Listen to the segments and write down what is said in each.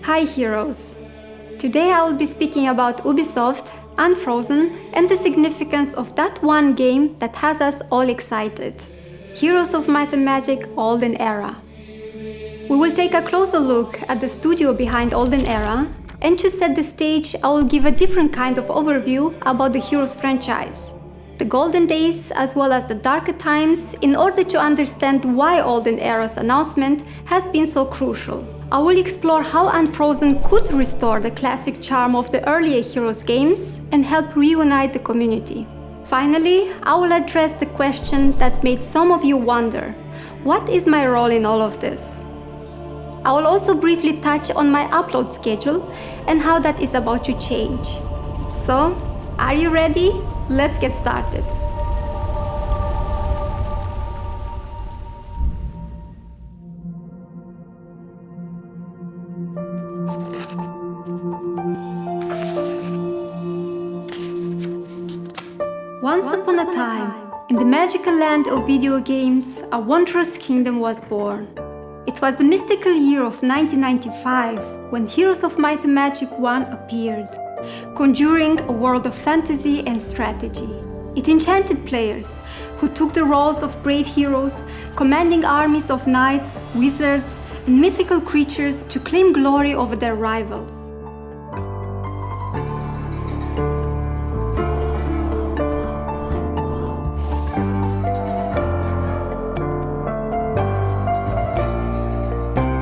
Hi heroes! Today I will be speaking about Ubisoft, Unfrozen, and the significance of that one game that has us all excited. Heroes of Might and Magic Olden Era. We will take a closer look at the studio behind Olden Era, and to set the stage I will give a different kind of overview about the Heroes franchise. The golden days as well as the darker times in order to understand why Olden Era's announcement has been so crucial. I will explore how Unfrozen could restore the classic charm of the earlier Heroes games and help reunite the community. Finally, I will address the question that made some of you wonder: what is my role in all of this? I will also briefly touch on my upload schedule and how that is about to change. So, are you ready? Let's get started. Once upon a time, in the magical land of video games, a wondrous kingdom was born. It was the mystical year of 1995 when Heroes of Might and Magic 1 appeared, conjuring a world of fantasy and strategy. It enchanted players who took the roles of brave heroes, commanding armies of knights, wizards, and mythical creatures to claim glory over their rivals.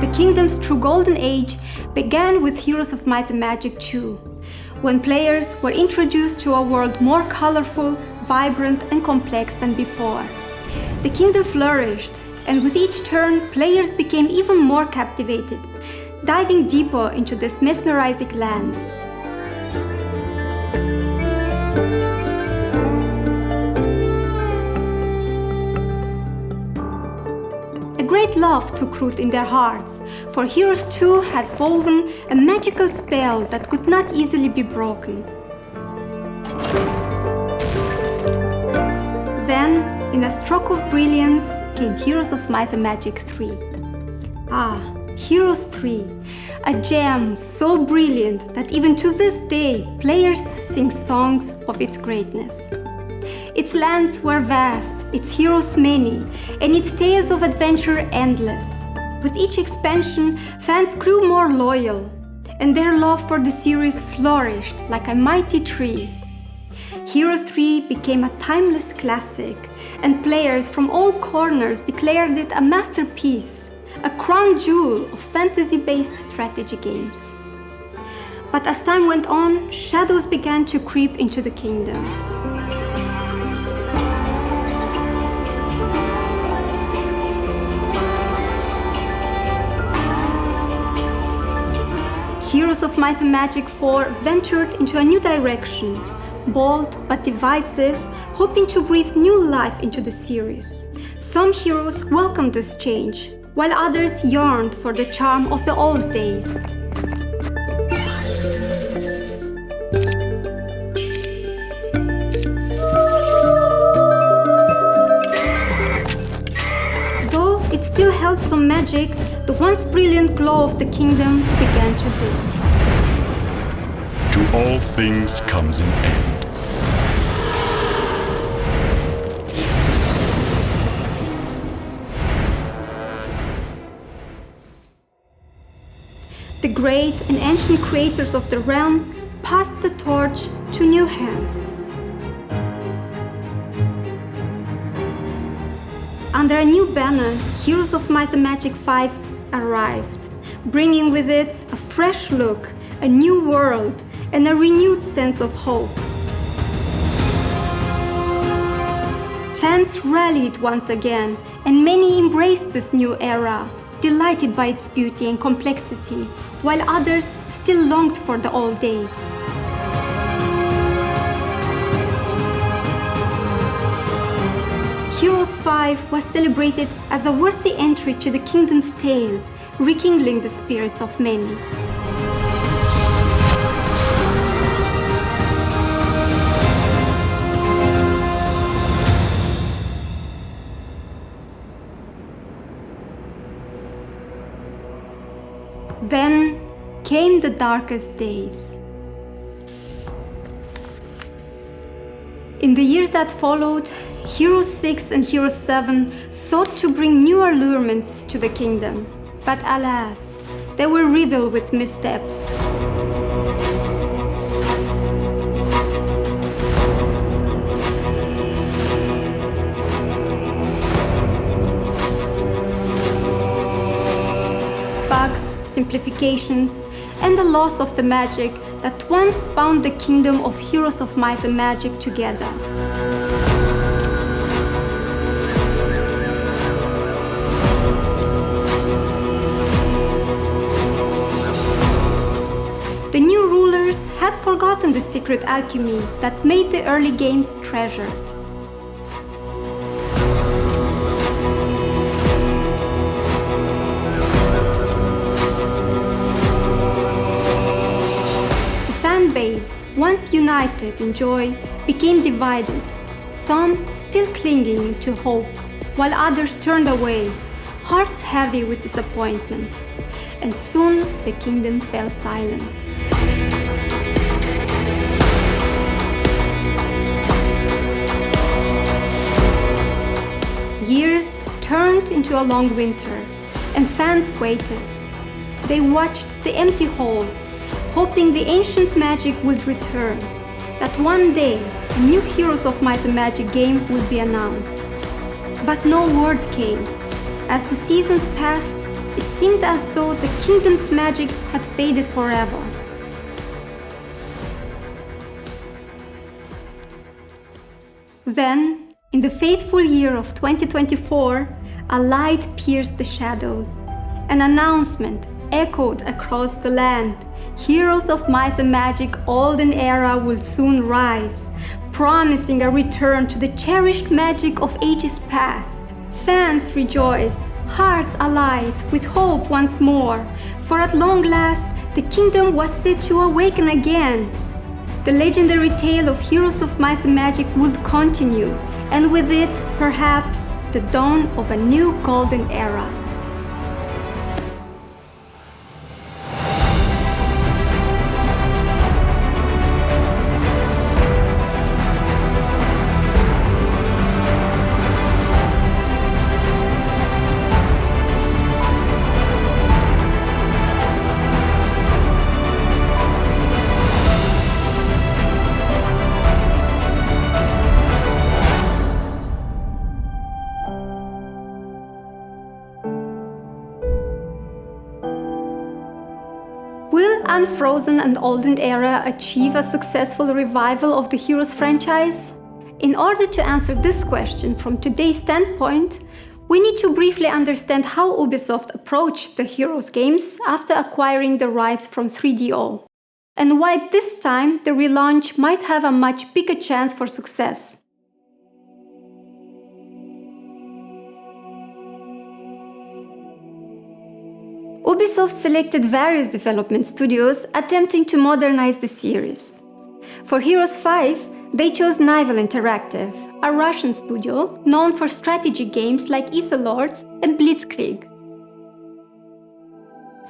The kingdom's true golden age began with Heroes of Might and Magic 2, when players were introduced to a world more colorful, vibrant, and complex than before. The kingdom flourished, and with each turn, players became even more captivated, diving deeper into this mesmerizing land. A great love took root in their hearts, for Heroes 2 had woven a magical spell that could not easily be broken. Then, in a stroke of brilliance, came Heroes of Might and Magic 3. Heroes 3, a gem so brilliant that even to this day, players sing songs of its greatness. Its lands were vast, its heroes many, and its tales of adventure endless. With each expansion, fans grew more loyal, and their love for the series flourished like a mighty tree. Heroes 3 became a timeless classic, and players from all corners declared it a masterpiece, a crown jewel of fantasy-based strategy games. But as time went on, shadows began to creep into the kingdom. Heroes of Might and Magic 4 ventured into a new direction, bold but divisive, hoping to breathe new life into the series. Some heroes welcomed this change, while others yearned for the charm of the old days. Though it still held some magic, the once brilliant glow of the kingdom began to dim. To all things comes an end. The great and ancient creators of the realm passed the torch to new hands. Under a new banner, Heroes of Might and Magic 5 arrived, bringing with it a fresh look, a new world, and a renewed sense of hope. Fans rallied once again, and many embraced this new era, delighted by its beauty and complexity, while others still longed for the old days. Heroes 5 was celebrated as a worthy entry to the kingdom's tale, rekindling the spirits of many. Then came the darkest days. In the years that followed, Heroes 6 and Heroes 7 sought to bring new allurements to the kingdom, but alas, they were riddled with missteps. Bugs, simplifications, and the loss of the magic that once bound the kingdom of Heroes of Might and Magic together. The new rulers had forgotten the secret alchemy that made the early games treasured. Base, once united in joy, became divided, some still clinging to hope, while others turned away, hearts heavy with disappointment, and soon the kingdom fell silent. Years turned into a long winter, and fans waited. They watched the empty halls, hoping the ancient magic would return, that one day a new Heroes of Might and Magic game would be announced. But no word came. As the seasons passed, it seemed as though the kingdom's magic had faded forever. Then, in the fateful year of 2024, a light pierced the shadows. An announcement echoed across the land. Heroes of Might and Magic Olden Era will soon rise, promising a return to the cherished magic of ages past. Fans rejoiced, hearts alight with hope once more, for at long last the kingdom was set to awaken again. The legendary tale of Heroes of Might and Magic would continue, and with it, perhaps, the dawn of a new golden era. Will Unfrozen and Olden Era achieve a successful revival of the Heroes franchise? In order to answer this question from today's standpoint, we need to briefly understand how Ubisoft approached the Heroes games after acquiring the rights from 3DO, and why this time the relaunch might have a much bigger chance for success. Ubisoft selected various development studios attempting to modernize the series. For Heroes 5, they chose Nival Interactive, a Russian studio known for strategy games like Etherlords and Blitzkrieg.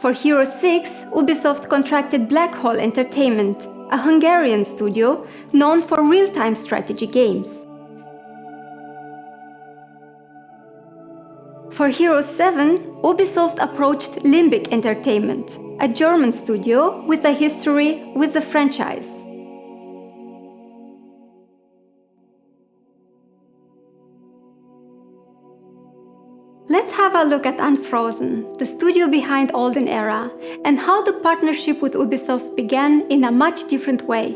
For Heroes 6, Ubisoft contracted Black Hole Entertainment, a Hungarian studio known for real-time strategy games. For Heroes 7, Ubisoft approached Limbic Entertainment, a German studio with a history with the franchise. Let's have a look at Unfrozen, the studio behind Olden Era, and how the partnership with Ubisoft began in a much different way.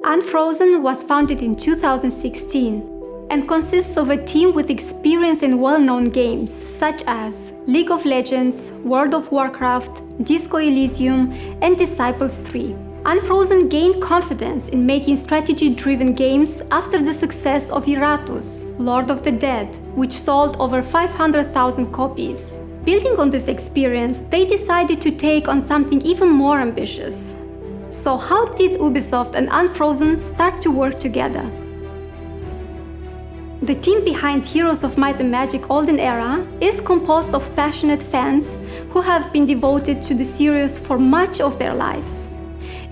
Unfrozen was founded in 2016 and consists of a team with experience in well-known games such as League of Legends, World of Warcraft, Disco Elysium, and Disciples 3. Unfrozen gained confidence in making strategy-driven games after the success of Iratus, Lord of the Dead, which sold over 500,000 copies. Building on this experience, they decided to take on something even more ambitious. So how did Ubisoft and Unfrozen start to work together? The team behind Heroes of Might and Magic Olden Era is composed of passionate fans who have been devoted to the series for much of their lives.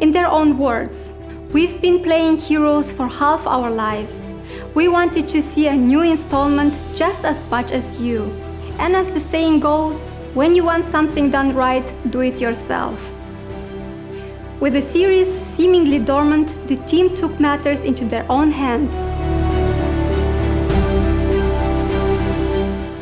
In their own words, "We've been playing Heroes for half our lives. We wanted to see a new installment just as much as you. And as the saying goes, when you want something done right, do it yourself." With the series seemingly dormant, the team took matters into their own hands.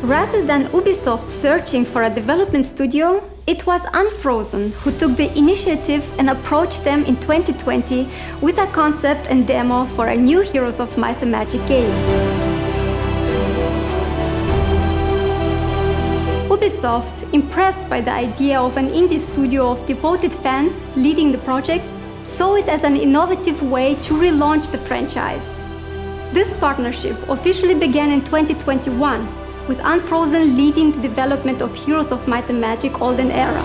Rather than Ubisoft searching for a development studio, it was Unfrozen who took the initiative and approached them in 2020 with a concept and demo for a new Heroes of Might and Magic game. Ubisoft, impressed by the idea of an indie studio of devoted fans leading the project, saw it as an innovative way to relaunch the franchise. This partnership officially began in 2021, with Unfrozen leading the development of Heroes of Might and Magic Golden Era.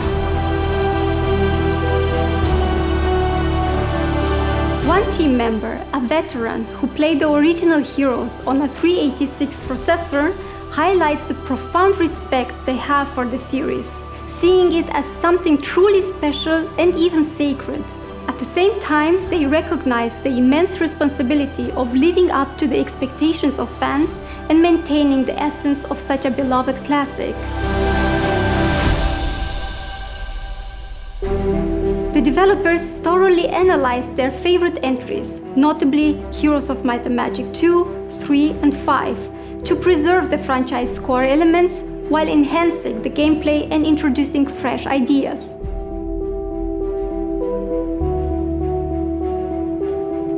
One team member, a veteran who played the original Heroes on a 386 processor, highlights the profound respect they have for the series, seeing it as something truly special and even sacred. At the same time, they recognize the immense responsibility of living up to the expectations of fans and maintaining the essence of such a beloved classic. The developers thoroughly analyzed their favorite entries, notably Heroes of Might and Magic 2, 3, and 5, to preserve the franchise core elements while enhancing the gameplay and introducing fresh ideas.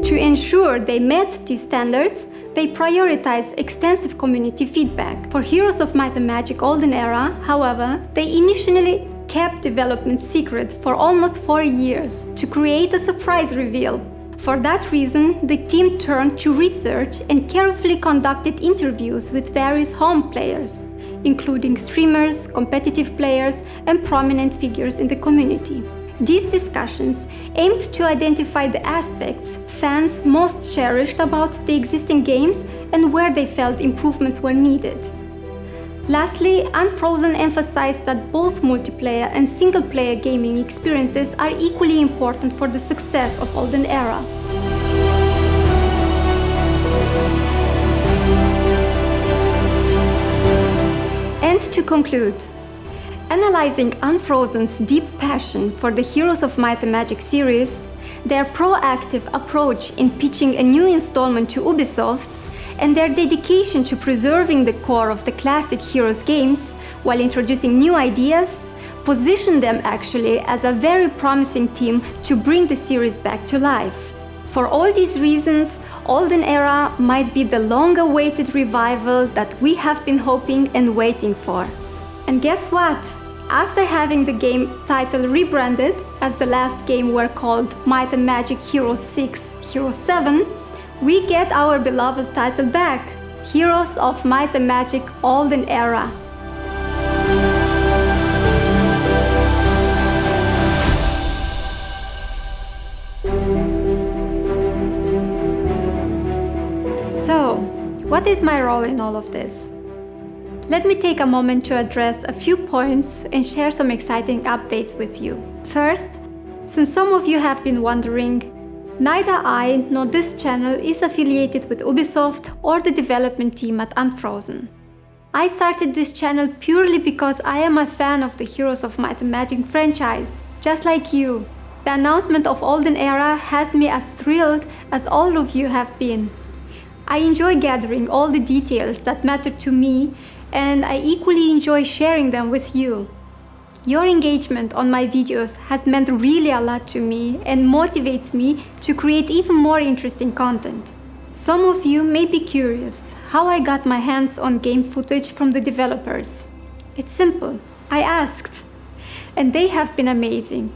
To ensure they met these standards, they prioritized extensive community feedback. For Heroes of Might and Magic Golden Era, however, they initially kept development secret for almost 4 years to create a surprise reveal. For that reason, the team turned to research and carefully conducted interviews with various home players, including streamers, competitive players, and prominent figures in the community. These discussions aimed to identify the aspects fans most cherished about the existing games and where they felt improvements were needed. Lastly, Unfrozen emphasized that both multiplayer and single-player gaming experiences are equally important for the success of Golden Era. And to conclude, analyzing Unfrozen's deep passion for the Heroes of Might and Magic series, their proactive approach in pitching a new installment to Ubisoft, and their dedication to preserving the core of the classic Heroes games while introducing new ideas, position them actually as a very promising team to bring the series back to life. For all these reasons, Golden Era might be the long-awaited revival that we have been hoping and waiting for. And guess what? After having the game title rebranded, as the last game were called Might and Magic Heroes 6, Heroes 7, we get our beloved title back, Heroes of Might and Magic Golden Era. So, what is my role in all of this? Let me take a moment to address a few points and share some exciting updates with you. First, since some of you have been wondering, neither I nor this channel is affiliated with Ubisoft or the development team at Unfrozen. I started this channel purely because I am a fan of the Heroes of Might and Magic franchise, just like you. The announcement of Golden Era has me as thrilled as all of you have been. I enjoy gathering all the details that matter to me, and I equally enjoy sharing them with you. Your engagement on my videos has meant really a lot to me and motivates me to create even more interesting content. Some of you may be curious how I got my hands on game footage from the developers. It's simple. I asked, and they have been amazing.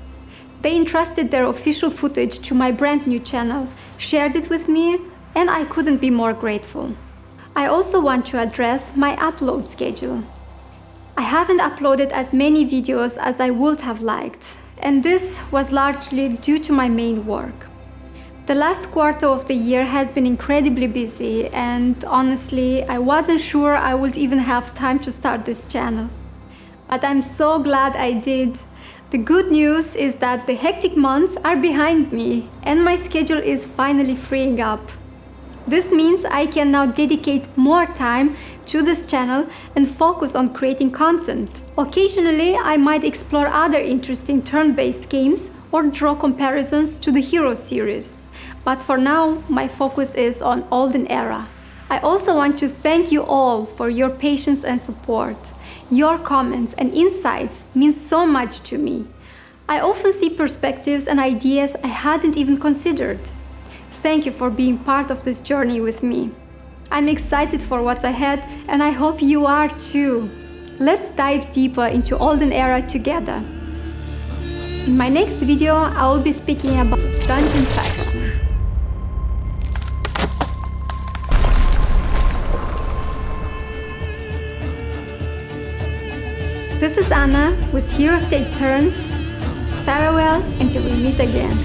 They entrusted their official footage to my brand new channel, shared it with me, and I couldn't be more grateful. I also want to address my upload schedule. I haven't uploaded as many videos as I would have liked, and this was largely due to my main work. The last quarter of the year has been incredibly busy, and honestly, I wasn't sure I would even have time to start this channel. but I'm so glad I did. The good news is that the hectic months are behind me and my schedule is finally freeing up. This means I can now dedicate more time to this channel and focus on creating content. Occasionally, I might explore other interesting turn-based games or draw comparisons to the Heroes series. But for now, my focus is on Olden Era. I also want to thank you all for your patience and support. Your comments and insights mean so much to me. I often see perspectives and ideas I hadn't even considered. Thank you for being part of this journey with me. I'm excited for what's ahead and I hope you are too. Let's dive deeper into Olden Era together. In my next video, I will be speaking about Dungeon Faction. This is Anna with Heroes Take Turns. Farewell until we meet again.